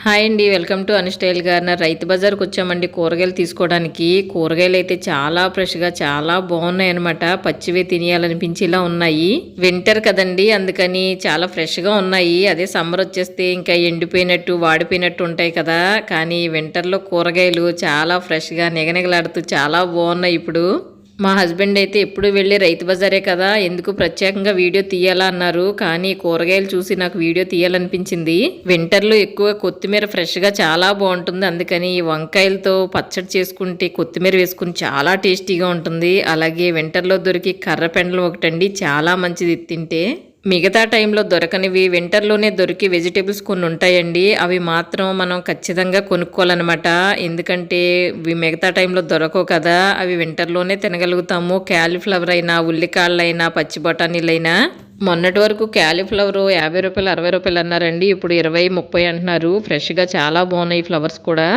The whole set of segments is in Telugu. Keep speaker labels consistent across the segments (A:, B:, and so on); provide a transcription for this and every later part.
A: హాయ్ అండి. Welcome to unstyle gardener. రైతు బజార్‌కి వచ్చామండి కూరగాయలు తీసుకోవడానికి. కూరగాయలైతే చాలా ఫ్రెష్‌గా చాలా బాగున్నాయన్నమాట. పచ్చివే తినేయాలనిపించేలా ఉన్నాయి. వింటర్ కదండీ! అందుకని చాలా ఫ్రెష్‌గా ఉన్నాయి. అదే సమ్మర్ వచ్చేస్తే ఇంకా ఎండిపోయినట్టు, వాడిపోయినట్టు ఉంటాయి కదా! కానీ వింటర్‌లో కూరగాయలు చాలా ఫ్రెష్‌గా నిగనిగలాడుతూ చాలా బాగున్నాయి ఇప్పుడు. మా హస్బెండ్ అయితే ఎప్పుడు వెళ్ళి రైతు బజారే కదా! ఎందుకు ప్రత్యేకంగా వీడియో తీయాలా అన్నారు. కానీ కూరగాయలు చూసి నాకు వీడియో తీయాలనిపించింది. వింటర్‌లో ఎక్కువ కొత్తిమీర ఫ్రెష్‌గా చాలా బావుంటుంది. అందుకని ఈ వంకాయలతో పచ్చడి చేసుకుంటే కొత్తిమీర వేసుకొని చాలా టేస్టీగా ఉంటుంది. అలాగే వింటర్‌లో దొరికే కర్రపెండలం ఒకటండి చాలా మంచిది ఇది తింటే. మిగతా టైంలో దొరకనివి వింటర్‌లోనే దొరికే వెజిటబుల్స్ కొన్ని ఉంటాయండి. అవి మాత్రం మనం ఖచ్చితంగా కొనుక్కోవాలనమాట. ఎందుకంటే ఇవి మిగతా టైంలో దొరకవు కదా! అవి వింటర్‌లోనే తినగలుగుతాము. క్యాలీఫ్లవర్ అయినా, ఉల్లికాడలైనా, పచ్చి బఠానీలైనా. మొన్నటి వరకు క్యాలీఫ్లవరు రూ. 50, రూ. 60 అన్నారండి. ఇప్పుడు 20, 30 అంటున్నారు. ఫ్రెష్‌గా చాలా బాగున్నాయి ఫ్లవర్స్ కూడా.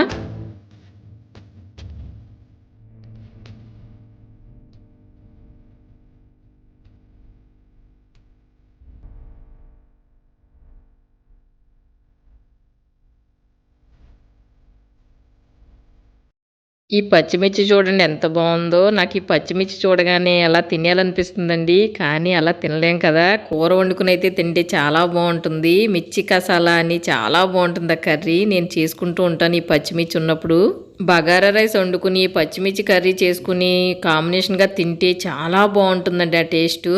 A: ఈ పచ్చిమిర్చి చూడండి ఎంత బావుందో. నాకు ఈ పచ్చిమిర్చి చూడగానే అలా తినేయాలనిపిస్తుందండి. కానీ అలా తినలేం కదా! కూర వండుకొనైతే తింటే చాలా బావుంటుంది. మిర్చి కసాలా అని చాలా బావుంటుంది ఆ కర్రీ. నేను చేసుకుంటూ ఉంటాను ఈ పచ్చిమిర్చి ఉన్నప్పుడు. బగారా రైస్ వండుకొని, పచ్చిమిర్చి కర్రీ చేసుకొని కాంబినేషన్‌గా తింటే చాలా బావుంటుందండి ఆ టేస్టు.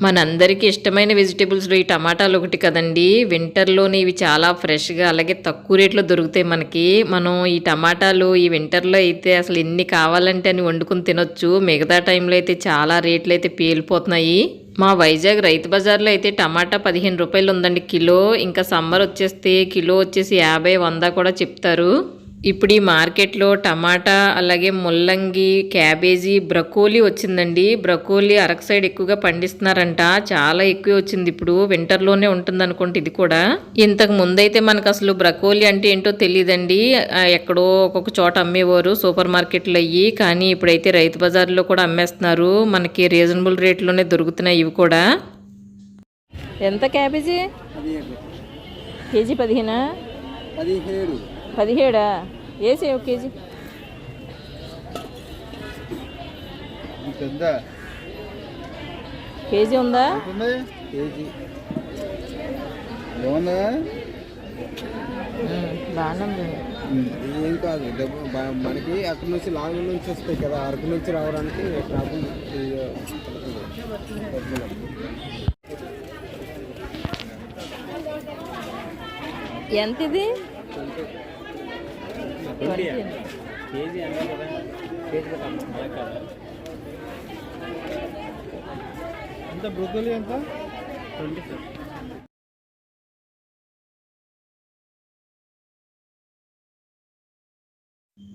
A: మనందరికీ ఇష్టమైన వెజిటబుల్స్‌లో ఈ టమాటాలు ఒకటి కదండీ! వింటర్‌లోని ఇవి చాలా ఫ్రెష్‌గా అలాగే తక్కువ రేట్‌లో దొరుకుతాయి మనకి. మనం ఈ టమాటాలు ఈ వింటర్‌లో అయితే అసలు ఎన్ని కావాలంటే అన్ని వండుకొని తినొచ్చు. మిగతా టైంలో అయితే చాలా రేట్లయితే పేలిపోతున్నాయి. మా వైజాగ్ రైతు బజార్‌లో అయితే టమాటా రూ. 15 ఉందండి కిలో. ఇంకా సమ్మర్ వచ్చేస్తే కిలో వచ్చేసి 50, 100 కూడా చెప్తారు. ఇప్పుడు ఈ మార్కెట్‌లో టమాటా, అలాగే ముల్లంగి, క్యాబేజీ, బ్రకోలీ వచ్చిందండి. బ్రకోలీ అరకు సైడ్ ఎక్కువగా పండిస్తున్నారంట. చాలా ఎక్కువే వచ్చింది ఇప్పుడు. వింటర్‌లోనే ఉంటుందనుకుంట ఇది కూడా. ఇంతకు ముందైతే మనకసలు బ్రకోలీ అంటే ఏంటో తెలీదండి. ఎక్కడో ఒక్కొక్క చోట అమ్మేవారు సూపర్ మార్కెట్‌లో అయ్యి. కానీ ఇప్పుడైతే రైతు బజార్‌లో కూడా అమ్మేస్తున్నారు. మనకి రీజనబుల్ రేట్‌లోనే దొరుకుతున్నాయి ఇవి కూడా. ఎంత క్యాబేజీ? కేజీ 15?
B: 17.
A: 17 ఏసే ఒక కేజీ.
B: పెద్ద
A: కేజీ ఉందా?
B: కేజీ బాగుందా?
A: బాగానే
B: ఏం కాదు డబ్బు మనకి అక్కడ నుంచి లాంగ్ నుంచి వస్తాయి కదా, అరకు నుంచి రావడానికి ప్రాబ్లం.
A: ఎంత ఇది?
B: కేజీ అన్నా కదా, కేజీ ఎంత బ్రోకలీ ఎంత? 20.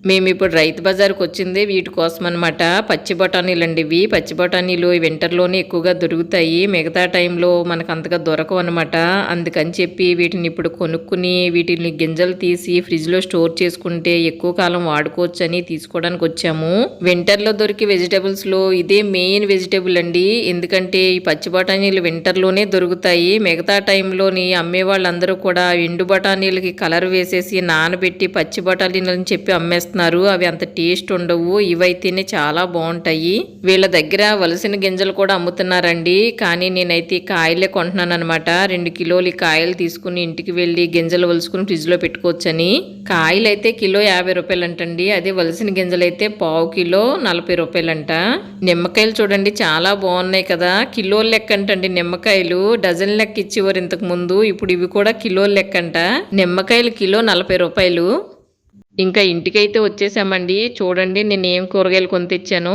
A: మేమిప్పుడు రైతు బజార్‌కి వచ్చిందే వీటి కోసం అనమాట. పచ్చి బఠానీలండి ఇవి. పచ్చి బఠానీలు ఈ వింటర్‌లోనే ఎక్కువగా దొరుకుతాయి. మిగతా టైంలో మనకు అంతగా దొరకవనమాట. అందుకని చెప్పి వీటిని ఇప్పుడు కొనుక్కొని వీటిని గింజలు తీసి ఫ్రిడ్జ్‌లో స్టోర్ చేసుకుంటే ఎక్కువ కాలం వాడుకోవచ్చని తీసుకోవడానికి వచ్చాము. వింటర్‌లో దొరికే వెజిటబుల్స్‌లో ఇదే మెయిన్ వెజిటబుల్ అండి. ఎందుకంటే ఈ పచ్చి బఠానీలు వింటర్‌లోనే దొరుకుతాయి. మిగతా టైంలోని అమ్మేవాళ్ళందరూ కూడా ఎండు బఠానీలకి కలర్ వేసేసి నానబెట్టి పచ్చి బఠానీలని చెప్పి అమ్మేస్తున్నారు. అవి అంత టేస్ట్ ఉండవు. ఇవైతేనే చాలా బాగుంటాయి. వీళ్ళ దగ్గర వలసిన గింజలు కూడా అమ్ముతున్నారండి. కానీ నేనైతే కాయలే కొంటున్నాను అనమాట. 2 కిలోలు ఈ కాయలు తీసుకుని ఇంటికి వెళ్ళి గింజలు వలుసుకుని ఫ్రిడ్జ్ లో పెట్టుకోవచ్చని. కాయలు అయితే కిలో 50 రూపాయలు అంటండి. అదే వలసిన గింజలు అయితే పావు కిలో 40 రూపాయలంట. నిమ్మకాయలు చూడండి చాలా బాగున్నాయి కదా. కిలోల లెక్క అంటండి నిమ్మకాయలు. డజన్ లెక్క ఇచ్చేవారు ఇంతకు ముందు. ఇప్పుడు ఇవి కూడా కిలోల లెక్క అంట. నిమ్మకాయలు కిలో 40 రూపాయలు. ఇంకా ఇంటికైతే వచ్చేసామండి. చూడండి నేను ఏం కూరగాయలు కొని తెచ్చాను.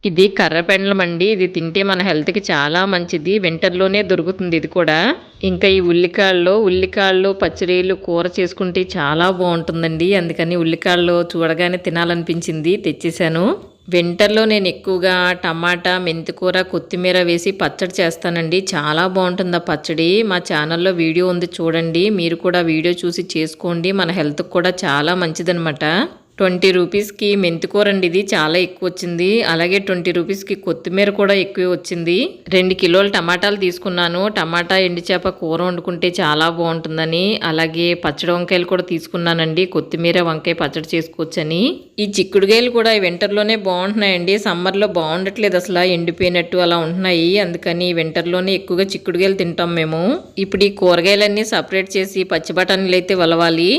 A: ఇది కర్ర పెండలం అండి. ఇది తింటే మన హెల్త్‌కి చాలా మంచిది. వింటర్‌లోనే దొరుకుతుంది ఇది కూడా. ఇంకా ఈ ఉల్లికాడలు పచ్చడిలు కూర చేసుకుంటే చాలా బావుంటుందండి. అందుకని ఉల్లికాడలు చూడగానే తినాలనిపించింది తెచ్చేసాను. వింటర్‌లో నేను ఎక్కువగా టమాటా, మెంతికూర, కొత్తిమీర వేసి పచ్చడి చేస్తానండి. చాలా బావుంటుంది ఆ పచ్చడి. మా ఛానల్‌లో వీడియో ఉంది చూడండి. మీరు కూడా వీడియో చూసి చేసుకోండి. మన హెల్త్‌కి కూడా చాలా మంచిదనమాట. 20 రూపీస్‌కి మెంతికూర అండి ఇది చాలా ఎక్కువ వచ్చింది. అలాగే 20 రూపీస్‌కి కొత్తిమీర కూడా ఎక్కువే వచ్చింది. 2 కిలోల టమాటాలు తీసుకున్నాను. టమాటా ఎండుచేప కూర వండుకుంటే చాలా బావుంటుందని. అలాగే పచ్చడి వంకాయలు కూడా తీసుకున్నానండి. కొత్తిమీర వంకాయ పచ్చడి చేసుకోవచ్చని. ఈ చిక్కుడుగాయలు కూడా ఈ వింటర్‌లోనే బావుంటున్నాయండి. సమ్మర్‌లో బావుండట్లేదు అసల. ఎండిపోయినట్టు అలా ఉంటున్నాయి. అందుకని వింటర్‌లోనే ఎక్కువగా చిక్కుడుగాయలు తింటాం మేము. ఇప్పుడు ఈ కూరగాయలన్నీ సెపరేట్ చేసి పచ్చి బఠానీలైతే వలవాలి.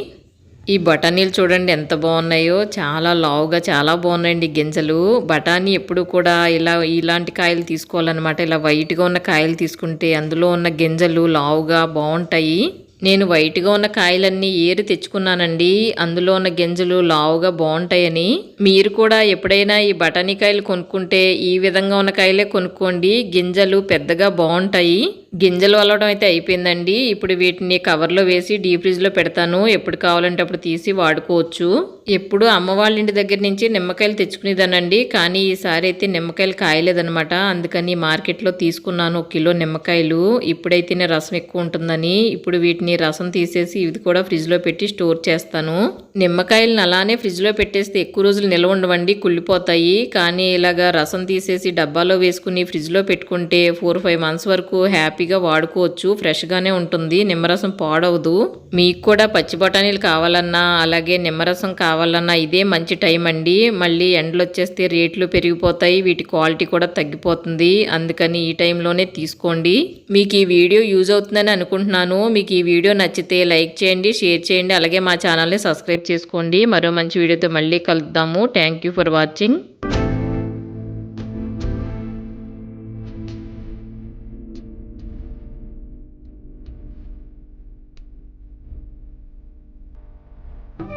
A: ఈ బఠానీలు చూడండి ఎంత బాగున్నాయో. చాలా లావుగా చాలా బాగున్నాయండి గింజలు. బఠానీ ఎప్పుడు కూడా ఇలాంటి కాయలు తీసుకోవాలన్నమాట. ఇలా వైట్‌గా ఉన్న కాయలు తీసుకుంటే అందులో ఉన్న గింజలు లావుగా బావుంటాయి. నేను వైట్‌గా ఉన్న కాయలన్నీ ఏరి తెచ్చుకున్నానండి. అందులో ఉన్న గింజలు లావుగా బావుంటాయని. మీరు కూడా ఎప్పుడైనా ఈ బఠానీ కాయలు కొనుక్కుంటే ఈ విధంగా ఉన్న కాయలే కొనుక్కోండి. గింజలు పెద్దగా బావుంటాయి. గింజలు వలవడం అయితే అయిపోయిందండి. ఇప్పుడు వీటిని కవర్లో వేసి డీప్ ఫ్రిడ్జ్‌లో పెడతాను. ఎప్పుడు కావాలంటే అప్పుడు తీసి వాడుకోవచ్చు. ఎప్పుడు అమ్మ వాళ్ళ ఇంటి దగ్గర నుంచి నిమ్మకాయలు తెచ్చుకునేదానండి. కానీ ఈసారి అయితే నిమ్మకాయలు కాయలేదనమాట. అందుకని మార్కెట్లో తీసుకున్నాను 1 కిలో నిమ్మకాయలు. ఇప్పుడైతేనే రసం ఎక్కువ ఉంటుందని. ఇప్పుడు వీటిని రసం తీసేసి ఇది కూడా ఫ్రిడ్జ్‌లో పెట్టి స్టోర్ చేస్తాను. నిమ్మకాయలను అలానే ఫ్రిడ్జ్‌లో పెట్టేస్తే ఎక్కువ రోజులు నిల్వ ఉండవండి, కుళ్ళిపోతాయి. కానీ ఇలాగా రసం తీసేసి డబ్బాలో వేసుకుని ఫ్రిడ్జ్‌లో పెట్టుకుంటే 4, 5 మంత్స్ వరకు హ్యాపీగా వాడుకోవచ్చు. ఫ్రెష్‌గానే ఉంటుంది. నిమ్మరసం పాడవదు. మీకు కూడా పచ్చి బఠానీలు కావాలన్నా అలాగే నిమ్మరసం కావాలన్నా ఇదే మంచి టైం అండి. మళ్ళీ ఎండలు వచ్చేస్తే రేట్లు పెరిగిపోతాయి. వీటి క్వాలిటీ కూడా తగ్గిపోతుంది. అందుకని ఈ టైంలోనే తీసుకోండి. మీకు ఈ వీడియో యూజ్ అవుతుందని అనుకుంటున్నాను. మీకు ఈ వీడియో నచ్చితే లైక్ చేయండి, షేర్ చేయండి. అలాగే మా ఛానల్ని సబ్స్క్రైబ్ చేసుకోండి. మరో మంచి వీడియోతో మళ్ళీ కలుద్దాము. Thank you for watching.